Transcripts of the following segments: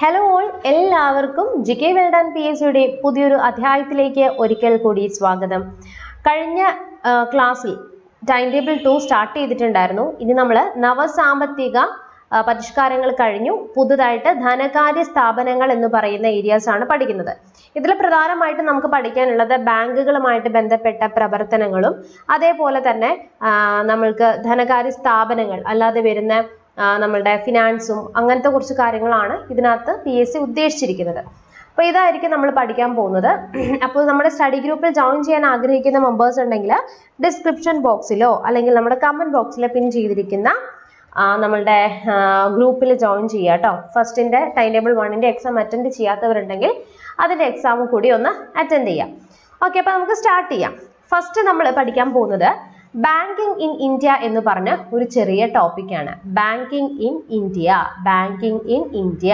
Hello all, എല്ലാവർക്കും GK Well Done PSയുടെ പുതിയൊരു അധ്യായത്തിലേക്ക് ഒരിക്കൽ കൂടി സ്വാഗതം. കഴിഞ്ഞ ക്ലാസ്സിൽ ടൈം ടേബിൾ 2 സ്റ്റാർട്ട് ചെയ്തിട്ടുണ്ടായിരുന്നു. ഇനി നമ്മൾ നവസാമ്പത്തിക പരിഷ്കാരങ്ങൾ കഴിഞ്ഞു. പുതുതായിട്ട് ധനകാര്യ സ്ഥാപനങ്ങൾ എന്ന് പറയുന്ന ഏരിയാസ് ആണ് പഠിക്കുന്നത്. ഇതിൽ പ്രധാനമായിട്ട് നമുക്ക് പഠിക്കാനുള്ളത് ബാങ്കുകളുമായിട്ട് ബന്ധപ്പെട്ട പ്രവർത്തനങ്ങളും അതേപോലെ തന്നെ നമ്മൾക്ക് ധനകാര്യ സ്ഥാപനങ്ങൾ അല്ലാതെ വരുന്ന നമ്മളുടെ ഫിനാൻസും അങ്ങനത്തെ കുറച്ച് കാര്യങ്ങളാണ് ഇതിനകത്ത് PSC ഉദ്ദേശിച്ചിരിക്കുന്നത്. അപ്പോൾ ഇതായിരിക്കും നമ്മൾ പഠിക്കാൻ പോകുന്നത്. അപ്പോൾ നമ്മുടെ സ്റ്റഡി ഗ്രൂപ്പിൽ ജോയിൻ ചെയ്യാൻ ആഗ്രഹിക്കുന്ന മെമ്പേഴ്സ് ഉണ്ടെങ്കിൽ ഡിസ്ക്രിപ്ഷൻ ബോക്സിലോ അല്ലെങ്കിൽ നമ്മുടെ കമന്റ് ബോക്സിലോ പിൻ ചെയ്തിരിക്കുന്ന നമ്മളുടെ ഗ്രൂപ്പിൽ ജോയിൻ ചെയ്യുക കേട്ടോ. ഫസ്റ്റിന്റെ ടൈം ടേബിൾ 1ന്റെ എക്സാം അറ്റൻഡ് ചെയ്യാത്തവരുണ്ടെങ്കിൽ അതിന്റെ എക്സാം കൂടി ഒന്ന് അറ്റൻഡ് ചെയ്യാം. ഓക്കെ, അപ്പോൾ നമുക്ക് സ്റ്റാർട്ട് ചെയ്യാം. ഫസ്റ്റ് നമ്മൾ പഠിക്കാൻ പോകുന്നത് ബാങ്കിങ് ഇൻ ഇന്ത്യ എന്ന് പറഞ്ഞ ഒരു ചെറിയ ടോപ്പിക്കാണ്. Banking in India, banking in India.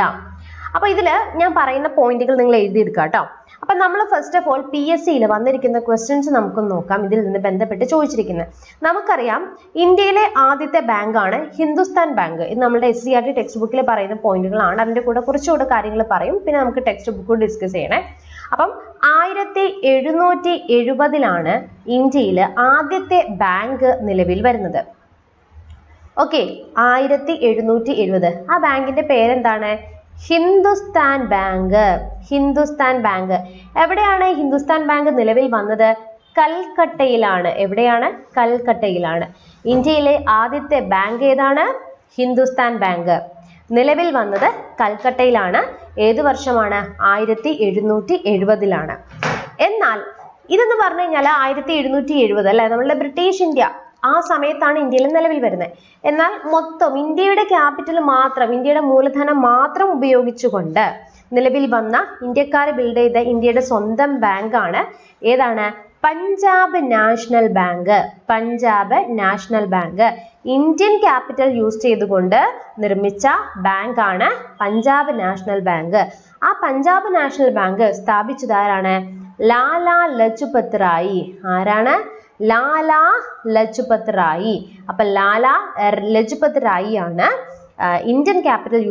അപ്പൊ ഇതില് ഞാൻ പറയുന്ന പോയിന്റുകൾ നിങ്ങൾ എഴുതിയെടുക്കുക കേട്ടോ. അപ്പൊ നമ്മൾ ഫസ്റ്റ് ഓഫ് ഓൾ PSCയിൽ വന്നിരിക്കുന്ന ക്വസ്റ്റ്യൻസ് നമുക്കൊന്ന് നോക്കാം. ഇതിൽ നിന്ന് ബന്ധപ്പെട്ട് ചോദിച്ചിരിക്കുന്നത് നമുക്കറിയാം, ഇന്ത്യയിലെ ആദ്യത്തെ ബാങ്കാണ് ഹിന്ദുസ്ഥാൻ ബാങ്ക്. ഇത് നമ്മുടെ SCERT ടെക്സ്റ്റ് ബുക്കിൽ പറയുന്ന പോയിന്റുകളാണ്. അതിന്റെ കൂടെ കുറച്ചുകൂടെ കാര്യങ്ങൾ പറയും, പിന്നെ നമുക്ക് ടെക്സ്റ്റ് ബുക്ക് ഡിസ്കസ് ചെയ്യണേ. അപ്പം 1770 ഇന്ത്യയിൽ ആദ്യത്തെ ബാങ്ക് നിലവിൽ വരുന്നത്. ഓക്കെ, 1770. ആ ബാങ്കിന്റെ പേരെന്താണ്? ഹിന്ദുസ്ഥാൻ ബാങ്ക്. ഹിന്ദുസ്ഥാൻ ബാങ്ക്. എവിടെയാണ് ഹിന്ദുസ്ഥാൻ ബാങ്ക് നിലവിൽ വന്നത്? കൽക്കട്ടയിലാണ്. എവിടെയാണ്? കൽക്കട്ടയിലാണ്. ഇന്ത്യയിലെ ആദ്യത്തെ ബാങ്ക് ഏതാണ്? ഹിന്ദുസ്ഥാൻ ബാങ്ക്. നിലവിൽ വന്നത് കൽക്കട്ടയിലാണ്. ഏത് വർഷമാണ്? 1770. എന്നാൽ ഇതെന്ന് പറഞ്ഞു കഴിഞ്ഞാൽ 1770 അല്ലെ, നമ്മളുടെ ബ്രിട്ടീഷ് ഇന്ത്യ ആ സമയത്താണ് ഇന്ത്യയിൽ നിലവിൽ വരുന്നത്. എന്നാൽ മൊത്തം ഇന്ത്യയുടെ ക്യാപിറ്റൽ മാത്രം, ഇന്ത്യയുടെ മൂലധനം മാത്രം ഉപയോഗിച്ചുകൊണ്ട് നിലവിൽ വന്ന ഇന്ത്യക്കാർ ബിൽഡ് ചെയ്ത ഇന്ത്യയുടെ സ്വന്തം ബാങ്കാണ് ഏതാണ്? Punjab national bank. Punjab national bank. Indian capital use ചെയ്തുകൊണ്ട് നിർമ്മിച്ച ബാങ്കാണ് പഞ്ചാബ് നാഷണൽ ബാങ്ക്. ആ പഞ്ചാബ് നാഷണൽ ബാങ്ക് സ്ഥാപിച്ചത് ആരാണ്? ലാലാ ലജ്പത് റായി. ആരാണ്? ലാലാ ലജ്പത് റായി. അപ്പൊ ലാലാ ലജ്പത് റായി ആണ് ഇന്ത്യൻ ക്യാപിറ്റൽ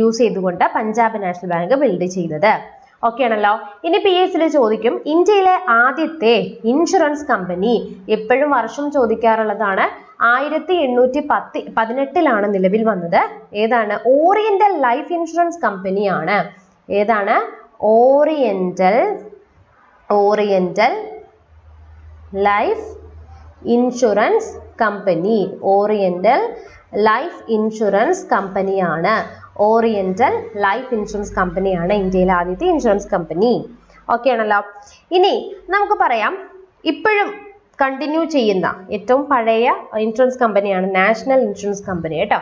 യൂസ് ചെയ്തുകൊണ്ട് പഞ്ചാബ് നാഷണൽ ബാങ്ക് ബിൽഡ് ചെയ്തത്. ഓക്കെ ആണല്ലോ. ഇനി PSCയിൽ ചോദിക്കും, ഇന്ത്യയിലെ ആദ്യത്തെ ഇൻഷുറൻസ് കമ്പനി, എപ്പോഴും വർഷം ചോദിക്കാറുള്ളതാണ്, 1818 നിലവിൽ വന്നത്. ഏതാണ്? ഓറിയന്റൽ ലൈഫ് ഇൻഷുറൻസ് കമ്പനിയാണ്. ഏതാണ്? Oriental life insurance company. Oriental life insurance കമ്പനിയാണ്. ഓറിയന്റൽ ലൈഫ് ഇൻഷുറൻസ് കമ്പനിയാണ് ഇന്ത്യയിലെ ആദ്യത്തെ ഇൻഷുറൻസ് കമ്പനി. ഓക്കെ ആണല്ലോ. ഇനി നമുക്ക് പറയാം, ഇപ്പോഴും കണ്ടിന്യൂ ചെയ്യുന്ന ഏറ്റവും പഴയ ഇൻഷുറൻസ് കമ്പനിയാണ് നാഷണൽ ഇൻഷുറൻസ് കമ്പനി കേട്ടോ.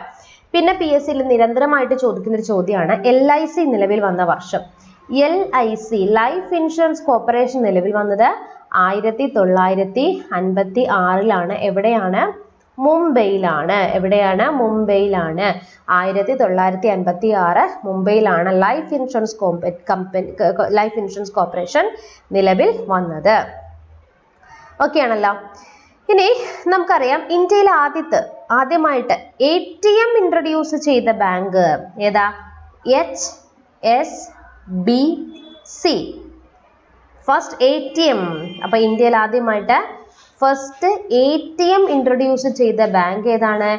പിന്നെ PSCയിൽ നിരന്തരമായിട്ട് ചോദിക്കുന്ന ഒരു ചോദ്യമാണ് LIC നിലവിൽ വന്ന വർഷം. LIC ലൈഫ് ഇൻഷുറൻസ് കോർപ്പറേഷൻ നിലവിൽ വന്നത് 1956. എവിടെയാണ്? മുംബൈയിലാണ്. എവിടെയാണ്? മുംബൈയിലാണ്. 1956 മുംബൈയിലാണ് ലൈഫ് ഇൻഷുറൻസ് കോർപ്പറേഷൻ നിലവിൽ വന്നത്. ഓക്കെ ആണല്ലോ. ഇനി നമുക്കറിയാം, ഇന്ത്യയിൽ ആദ്യമായിട്ട് ATM ഇൻട്രൊഡ്യൂസ് ചെയ്ത ബാങ്ക് ഏതാ? HSBC. First ATM. അപ്പൊ ഇന്ത്യയിൽ ആദ്യമായിട്ട് ഫസ്റ്റ് ATM ഇൻട്രൊഡ്യൂസ് ചെയ്ത ബാങ്ക് ഏതാണ്?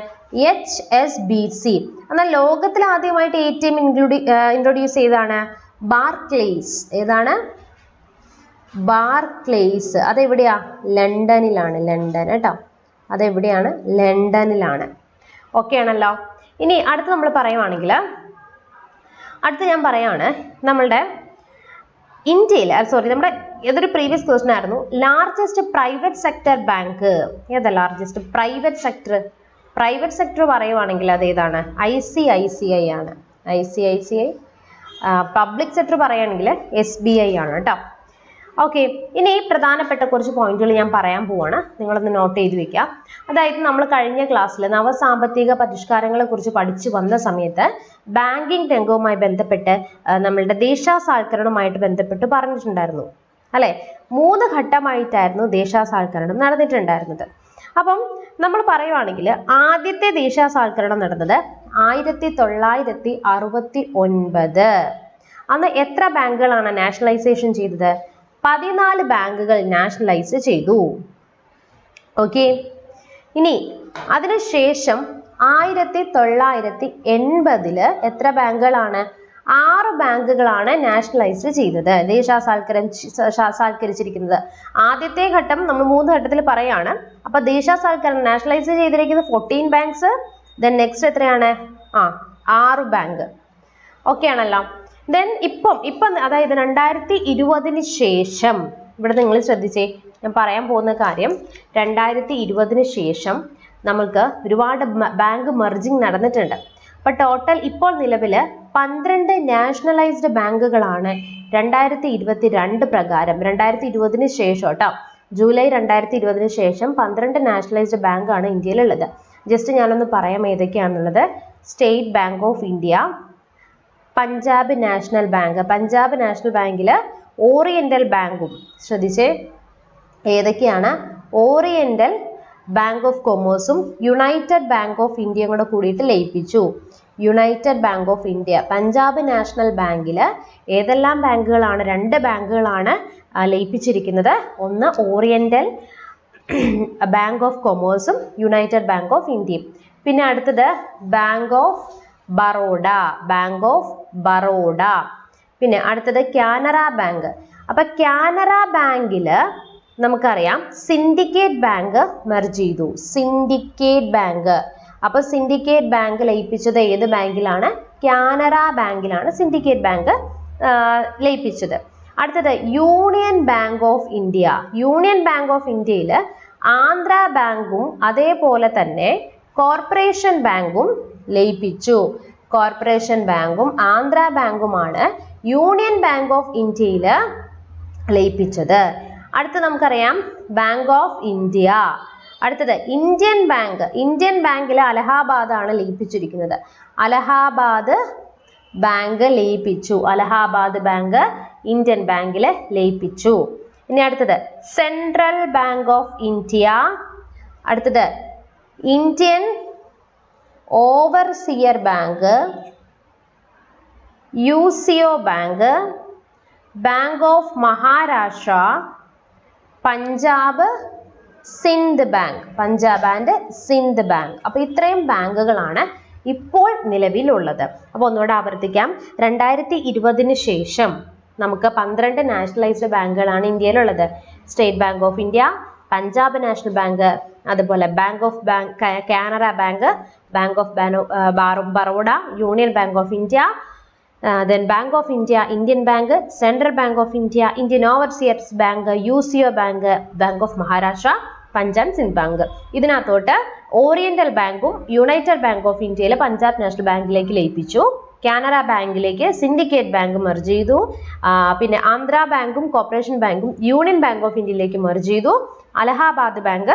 HSBC. എന്നാൽ ലോകത്തിൽ ആദ്യമായിട്ട് ATM ഇൻട്രൊഡ്യൂസ് ചെയ്താണ് ബാർക്ലേസ്. ഏതാണ്? ബാർക്ലേസ്. അതെവിടെയാ? ലണ്ടനിലാണ്. ലണ്ടൻ കേട്ടോ. അതെവിടെയാണ്? ലണ്ടനിലാണ്. ഓക്കെ ആണല്ലോ. ഇനി അടുത്ത് നമ്മൾ പറയുവാണെങ്കിൽ, അടുത്ത് ഞാൻ പറയാണ്, നമ്മളുടെ ഇന്ത്യയിൽ നമ്മുടെ ഏതൊരു പ്രീവിയസ് ക്വസ്റ്റൻ ആയിരുന്നു, ലാർജസ്റ്റ് പ്രൈവറ്റ് സെക്ടർ ബാങ്ക് ഏതാ? ലാർജസ്റ്റ് പ്രൈവറ്റ് സെക്ടർ പറയുവാണെങ്കിൽ അത് ഏതാണ്? ICICI ആണ്. ICICI. പബ്ലിക് സെക്ടർ പറയുകയാണെങ്കിൽ SBI ആണ് കേട്ടോ. ഓക്കെ, ഇനി പ്രധാനപ്പെട്ട കുറച്ച് പോയിന്റുകൾ ഞാൻ പറയാൻ പോവാണ്, നിങ്ങളൊന്ന് നോട്ട് ചെയ്ത് വെക്കുക. അതായത് നമ്മൾ കഴിഞ്ഞ ക്ലാസ്സിൽ നവസാമ്പത്തിക പരിഷ്കാരങ്ങളെ കുറിച്ച് പഠിച്ചു വന്ന സമയത്ത് ബാങ്കിങ് രംഗവുമായി ബന്ധപ്പെട്ട് നമ്മളുടെ ദേശസാൽക്കരണവുമായിട്ട് ബന്ധപ്പെട്ട് പറഞ്ഞിട്ടുണ്ടായിരുന്നു അല്ലെ. 3 ഘട്ടമായിട്ടായിരുന്നു ദേശസാൽക്കരണം നടന്നിട്ടുണ്ടായിരുന്നത്. അപ്പം നമ്മൾ പറയുവാണെങ്കിൽ ആദ്യത്തെ ദേശസാൽക്കരണം നടന്നത് 1969. അന്ന് എത്ര ബാങ്കുകളാണ് നാഷണലൈസേഷൻ ചെയ്തത്? 14 ബാങ്കുകൾ നാഷണലൈസ് ചെയ്തു. ഓക്കെ, ഇനി അതിനുശേഷം 1980 എത്ര ബാങ്കുകളാണ്? 6 ബാങ്കുകളാണ് നാഷണലൈസ് ചെയ്തത്, ദേശസാൽക്കരിച്ചിരിക്കുന്നത്. ആദ്യത്തെ ഘട്ടം നമ്മൾ 3 ഘട്ടത്തിൽ പറയാണ്. അപ്പൊ ദേശസാൽക്കരണം നാഷണലൈസ് ചെയ്തിരിക്കുന്നത് 14 ബാങ്ക്സ്. ദെൻ നെക്സ്റ്റ് എത്രയാണ്? 6 ബാങ്ക്. ഓക്കെ ആണല്ലോ. ദെൻ ഇപ്പം അതായത് 2020 ശേഷം, ഇവിടെ നിങ്ങൾ ശ്രദ്ധിച്ചേ, ഞാൻ പറയാൻ പോകുന്ന കാര്യം, 2020 ശേഷം നമുക്ക് ഒരുപാട് ബാങ്ക് മെർജിങ് നടന്നിട്ടുണ്ട്. അപ്പൊ ടോട്ടൽ ഇപ്പോൾ നിലവിൽ 12 നാഷണലൈസ്ഡ് ബാങ്കുകളാണ് 2022 പ്രകാരം, 2020 ശേഷം കേട്ടോ, ജൂലൈ 2020 ശേഷം 12 നാഷണലൈസ്ഡ് ബാങ്കാണ് ഇന്ത്യയിലുള്ളത്. ജസ്റ്റ് ഞാനൊന്ന് പറയാം ഏതൊക്കെയാണുള്ളത്. State bank of India, Punjab national bank, Punjab national ബാങ്കിൽ ഓറിയന്റൽ ബാങ്കും, ശ്രദ്ധിച്ചേ ഏതൊക്കെയാണ്? ഓറിയന്റൽ ബാങ്ക് ഓഫ് കൊമേഴ്സും യുണൈറ്റഡ് ബാങ്ക് ഓഫ് ഇന്ത്യയും കൂടെ കൂടിയിട്ട് ലയിപ്പിച്ചു. United bank of India, Punjab national ബാങ്കിൽ ഏതെല്ലാം ബാങ്കുകളാണ്? 2 ബാങ്കുകളാണ് ലയിപ്പിച്ചിരിക്കുന്നത്. ഒന്ന് ഓറിയന്റൽ ബാങ്ക് ഓഫ് കൊമേഴ്സും യുണൈറ്റഡ് ബാങ്ക് ഓഫ് ഇന്ത്യയും. പിന്നെ അടുത്തത് bank of Baroda, bank of Baroda. പിന്നെ അടുത്തത് കാനറ ബാങ്ക്. അപ്പൊ കാനറ ബാങ്കില് നമുക്കറിയാം സിൻഡിക്കേറ്റ് ബാങ്ക് മെർജ് ചെയ്തു, സിൻഡിക്കേറ്റ് ബാങ്ക്. അപ്പൊ സിൻഡിക്കേറ്റ് ബാങ്ക് ലയിപ്പിച്ചത് ഏത് ബാങ്കിലാണ്? കാനറ ബാങ്കിലാണ് സിൻഡിക്കേറ്റ് ബാങ്ക് ലയിപ്പിച്ചത്. അടുത്തത് union bank of India. Union bank of ഇന്ത്യയിൽ ആന്ധ്ര ബാങ്കും അതേപോലെ തന്നെ കോർപ്പറേഷൻ ബാങ്കും ലയിപ്പിച്ചു. കോർപ്പറേഷൻ ബാങ്കും ആന്ധ്ര ബാങ്കുമാണ് യൂണിയൻ ബാങ്ക് ഓഫ് ഇന്ത്യയിൽ ലയിപ്പിച്ചത്. അടുത്ത നമുക്കറിയാം ബാങ്ക് ഓഫ് ഇന്ത്യ. അടുത്തത് ഇന്ത്യൻ ബാങ്ക്. ഇന്ത്യൻ ബാങ്കിൽ അലഹാബാദ് ആണ് ലയിപ്പിച്ചിരിക്കുന്നത്. അലഹാബാദ് ബാങ്ക് ലയിപ്പിച്ചു. അലഹാബാദ് ബാങ്ക് ഇന്ത്യൻ ബാങ്കിൽ ലയിപ്പിച്ചു. ഇനി അടുത്തത് സെൻട്രൽ ബാങ്ക് ഓഫ് ഇന്ത്യ. അടുത്തത് Indian overseas bank, UCO bank, bank of Maharashtra, Punjab Sindh bank, Punjab and Sindh bank. അപ്പൊ ഇത്രയും ബാങ്കുകളാണ് ഇപ്പോൾ നിലവിലുള്ളത്. അപ്പൊ ഒന്നുകൂടെ ആവർത്തിക്കാം. 2020 ശേഷം നമുക്ക് 12 നാഷണലൈസ്ഡ് ബാങ്കുകളാണ് ഇന്ത്യയിലുള്ളത്. State bank of India, Punjab national bank, അതുപോലെ bank of Canara bank, bank of Baroda, union bank of India, then Bank of India, Indian Bank, Central Bank of India, Indian Overseas Bank, UCO Bank, Bank of Maharashtra, Punjab Sindh bank. ഇതിനകത്തോട്ട് oriental ബാങ്കും United bank of ഇന്ത്യയിലെ Punjab national ബാങ്കിലേക്ക് ലയിപ്പിച്ചു. കാനറ ബാങ്കിലേക്ക് syndicate bank merge ചെയ്തു. പിന്നെ ആന്ധ്ര ബാങ്കും corporation ബാങ്കും union bank of ഇന്ത്യയിലേക്ക് മെർജ് ചെയ്തു. അലഹാബാദ് ബാങ്ക്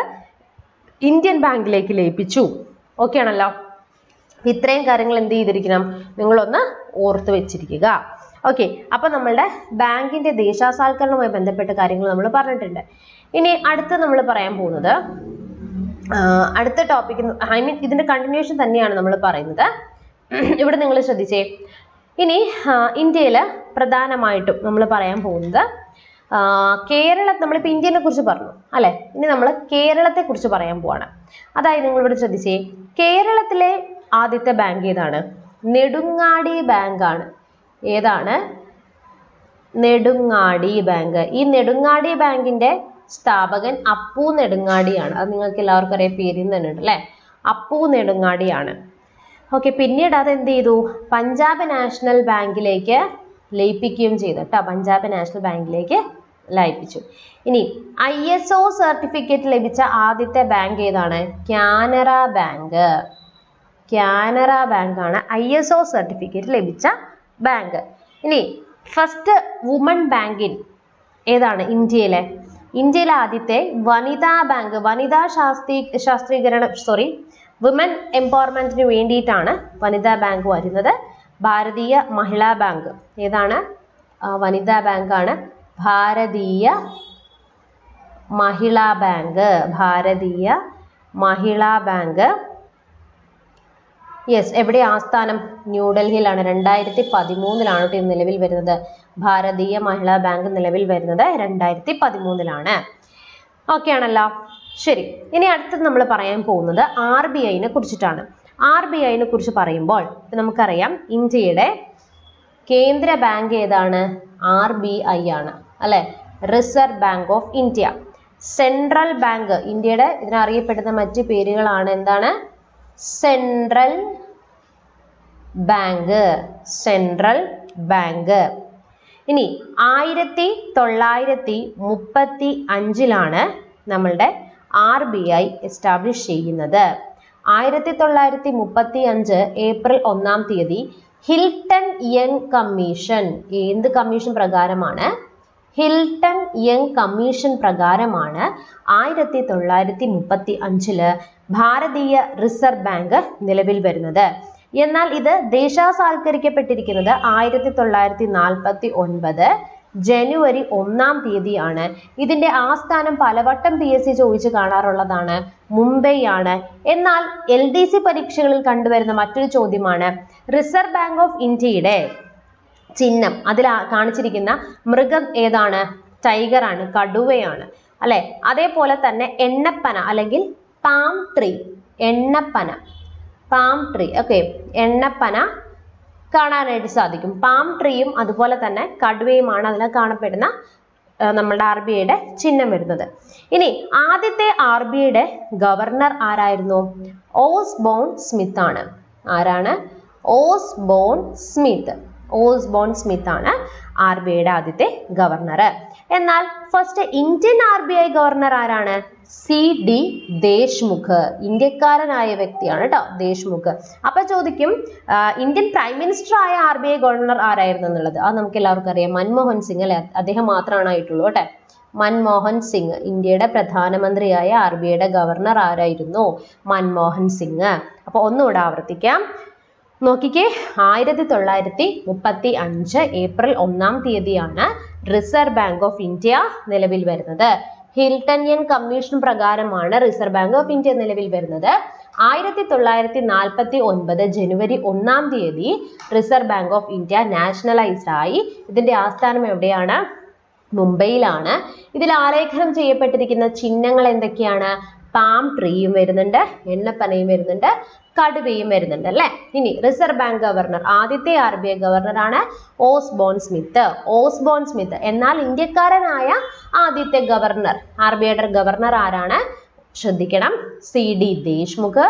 ഇന്ത്യൻ ബാങ്കിലേക്ക് ലയിപ്പിച്ചു. ഓക്കെ ആണല്ലോ. ഇത്രയും കാര്യങ്ങൾ എന്ത് ചെയ്തിരിക്കണം? നിങ്ങളൊന്ന് ഓർത്ത് വെച്ചിരിക്കുക. ഓക്കെ, അപ്പൊ നമ്മളുടെ ബാങ്കിന്റെ ദേശസാൽക്കരണവുമായി ബന്ധപ്പെട്ട കാര്യങ്ങൾ നമ്മൾ പറഞ്ഞിട്ടുണ്ട്. ഇനി അടുത്ത് നമ്മൾ പറയാൻ പോകുന്നത് അടുത്ത ടോപ്പിക്, ഐ മീൻ ഇതിന്റെ കണ്ടിന്യൂഷൻ തന്നെയാണ് നമ്മൾ പറയുന്നത്. ഇവിടെ നിങ്ങൾ ശ്രദ്ധിച്ചേ. ഇനി ഇന്ത്യയിൽ പ്രധാനമായിട്ടും നമ്മൾ പറയാൻ പോകുന്നത് നമ്മളിപ്പോൾ ഇന്ത്യനെ കുറിച്ച് പറഞ്ഞു അല്ലെ, ഇനി നമ്മൾ കേരളത്തെ കുറിച്ച് പറയാൻ പോവാണ്. അതായത് നിങ്ങൾ ഇവിടെ ശ്രദ്ധിച്ചേ, കേരളത്തിലെ ആദ്യത്തെ ബാങ്ക് ഏതാണ്? നെടുങ്ങാടി ബാങ്ക് ആണ്. ഏതാണ്? നെടുങ്ങാടി ബാങ്ക്. ഈ നെടുങ്ങാടി ബാങ്കിന്റെ സ്ഥാപകൻ അപ്പു നെടുങ്ങാടിയാണ്. അത് നിങ്ങൾക്ക് എല്ലാവർക്കും അറിയാം, പേരിൽ തന്നെ ഉണ്ട് അല്ലെ, അപ്പു നെടുങ്ങാടിയാണ്. ഓക്കെ, പിന്നീട് അത് എന്ത് ചെയ്തു? പഞ്ചാബ് നാഷണൽ ബാങ്കിലേക്ക് ലയിപ്പിക്കുകയും ചെയ്തു കേട്ടോ. പഞ്ചാബ് നാഷണൽ ബാങ്കിലേക്ക് ലയിപ്പിച്ചു. ഇനി ISO സർട്ടിഫിക്കറ്റ് ലഭിച്ച ആദ്യത്തെ ബാങ്ക് ഏതാണ്? കാനറ ബാങ്ക്. കാനറ ബാങ്ക് ആണ് ISO സർട്ടിഫിക്കറ്റ് ലഭിച്ച ബാങ്ക്. ഇനി ഫസ്റ്റ് വുമൺ ബാങ്കിൻ ഏതാണ്? ഇന്ത്യയിലെ ആദ്യത്തെ വനിതാ ബാങ്ക്, വുമൻ എംപവർമെന്റിന് വേണ്ടിയിട്ടാണ് വനിതാ ബാങ്ക് വരുന്നത്. ഭാരതീയ മഹിളാ ബാങ്ക്. ഏതാണ്? വനിതാ ബാങ്കാണ് ഭാരതീയ മഹിളാ ബാങ്ക്. ഭാരതീയ മഹിളാ ബാങ്ക്. യെസ്, എവിടെ ആസ്ഥാനം? ന്യൂഡൽഹിയിലാണ്. 2013 ഇത് നിലവിൽ വരുന്നത്. ഭാരതീയ മഹിളാ ബാങ്ക് നിലവിൽ വരുന്നത് 2013. ഓക്കെ ആണല്ലോ. ശരി, ഇനി അടുത്തത് നമ്മൾ പറയാൻ പോകുന്നത് RBIനെ കുറിച്ചിട്ടാണ്. RBIനെ കുറിച്ച് പറയുമ്പോൾ നമുക്കറിയാം ഇന്ത്യയുടെ കേന്ദ്ര ബാങ്ക് ഏതാണ്? RBI ആണ് അല്ലെ, reserve bank of India. Central bank, ഇന്ത്യയുടെ ഇതിനറിയപ്പെടുന്ന മറ്റു പേരുകളാണ് എന്താണ്? Central bank, central bank. ഇനി 1935 നമ്മളുടെ RBI എസ്റ്റാബ്ലിഷ് ചെയ്യുന്നത്. 1935 ഏപ്രിൽ 1 ഹിൽട്ടൺ യങ് കമ്മീഷൻ, എന്ത് കമ്മീഷൻ പ്രകാരമാണ്? ഹിൽട്ടൺ യങ് കമ്മീഷൻ പ്രകാരമാണ് 1935 ഭാരതീയ റിസർവ് ബാങ്ക് നിലവിൽ വരുന്നത്. എന്നാൽ ഇത് ദേശസാൽക്കരിക്കപ്പെട്ടിരിക്കുന്നത് 1949 ജനുവരി 1 ആണ്. ഇതിന്റെ ആസ്ഥാനം പലവട്ടം PSC ചോദിച്ചു കാണാറുള്ളതാണ്, മുംബൈ ആണ്. എന്നാൽ LDC പരീക്ഷകളിൽ കണ്ടുവരുന്ന മറ്റൊരു ചോദ്യമാണ് റിസർവ് ബാങ്ക് ഓഫ് ഇന്ത്യയുടെ ചിഹ്നം, അതിൽ കാണിച്ചിരിക്കുന്ന മൃഗം ഏതാണ്? ടൈഗർ ആണ്, കടുവയാണ് അല്ലെ. അതേപോലെ തന്നെ എണ്ണപ്പന അല്ലെങ്കിൽ പാം ട്രീ, എണ്ണപ്പന, പാം ട്രീ. ഓക്കെ, എണ്ണപ്പന കാണാനായിട്ട് സാധിക്കും. പാം ട്രീയും അതുപോലെ തന്നെ കടുവയുമാണ് അതിൽ കാണപ്പെടുന്ന നമ്മളുടെ RBIയുടെ ചിഹ്നം വരുന്നത്. ഇനി ആദ്യത്തെ RBIയുടെ ഗവർണർ ആരായിരുന്നു? ഓസ്ബോൺ സ്മിത്ത് ആണ്. ആരാണ്? Osborne Smith. ഓസ്ബോൺ സ്മിത്ത് ആണ് RBIയുടെ ആദ്യത്തെ ഗവർണർ. എന്നാൽ ഫസ്റ്റ് ഇന്ത്യൻ RBI ഗവർണർ ആരാണ്? CD ദേശ്മുഖ്, ഇന്ത്യക്കാരനായ വ്യക്തിയാണ് കേട്ടോ, ദേശ്മുഖ്. അപ്പൊ ചോദിക്കും ഇന്ത്യൻ പ്രൈം മിനിസ്റ്റർ ആയ RBI ഗവർണർ ആരായിരുന്നു എന്നുള്ളത്. അത് നമുക്ക് എല്ലാവർക്കും അറിയാം, മൻമോഹൻ സിംഗ് അല്ലെ, അദ്ദേഹം മാത്രമാണ് ആയിട്ടുള്ളൂ കേട്ടെ. മൻമോഹൻ സിംഗ്, ഇന്ത്യയുടെ പ്രധാനമന്ത്രിയായ RBIയുടെ ഗവർണർ ആരായിരുന്നു? മൻമോഹൻ സിംഗ്. അപ്പൊ ഒന്നുകൂടെ ആവർത്തിക്കാം, നോക്കിക്കേ. 1935 April 1 reserve bank of India നിലവിൽ വരുന്നത്. ഹിൽട്ടൺ യങ് കമ്മീഷൻ പ്രകാരമാണ് റിസർവ് ബാങ്ക് ഓഫ് ഇന്ത്യ നിലവിൽ വരുന്നത്. 1949 ജനുവരി 1 reserve bank of India nationalised ആയി. ഇതിന്റെ ആസ്ഥാനം എവിടെയാണ്? മുംബൈയിലാണ്. ഇതിൽ ആലേഖനം ചെയ്യപ്പെട്ടിരിക്കുന്ന ചിഹ്നങ്ങൾ എന്തൊക്കെയാണ്? പാം ട്രീയും വരുന്നുണ്ട്, എണ്ണപ്പനയും വരുന്നുണ്ട്, കടുവയും വരുന്നുണ്ട് അല്ലെ. ഇനി റിസർവ് ബാങ്ക് ഗവർണർ, ആദ്യത്തെ RBI ഗവർണറാണ് ഓസ്ബോൺ സ്മിത്ത്. Osborne Smith. എന്നാൽ ഇന്ത്യക്കാരനായ ആദ്യത്തെ ഗവർണർ, RBIയുടെ ഗവർണർ ആരാണ്? ശ്രദ്ധിക്കണം, CD ദേശ്മുഖ്.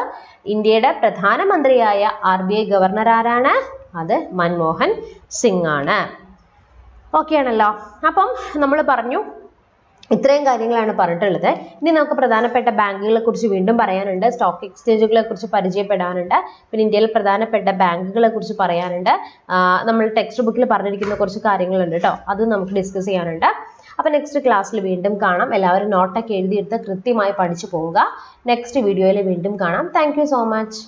ഇന്ത്യയുടെ പ്രധാനമന്ത്രിയായ RBI ഗവർണർ ആരാണ്? അത് മൻമോഹൻ സിംഗ് ആണ്. ഓക്കെ ആണല്ലോ. അപ്പം നമ്മൾ പറഞ്ഞു, ഇത്രയും കാര്യങ്ങളാണ് പറഞ്ഞിട്ടുള്ളത്. ഇനി നമുക്ക് പ്രധാനപ്പെട്ട ബാങ്കുകളെ കുറിച്ച് വീണ്ടും പറയാനുണ്ട്, സ്റ്റോക്ക് എക്സ്ചേഞ്ചുകളെ കുറിച്ച് പരിചയപ്പെടാനുണ്ട്, പിന്നെ ഇന്ത്യയിൽ പ്രധാനപ്പെട്ട ബാങ്കുകളെ കുറിച്ച് പറയാനുണ്ട്. നമ്മൾ ടെക്സ്റ്റ് ബുക്കിൽ പറഞ്ഞിരിക്കുന്ന കുറച്ച് കാര്യങ്ങളുണ്ട് കേട്ടോ, അത് നമുക്ക് ഡിസ്കസ് ചെയ്യാനുണ്ട്. അപ്പൊ നെക്സ്റ്റ് ക്ലാസ്സിൽ വീണ്ടും കാണാം. എല്ലാവരും നോട്ടൊക്കെ എഴുതിയെടുത്ത് കൃത്യമായി പഠിച്ചു പോവുക. നെക്സ്റ്റ് വീഡിയോയിൽ വീണ്ടും കാണാം. Thank you so much.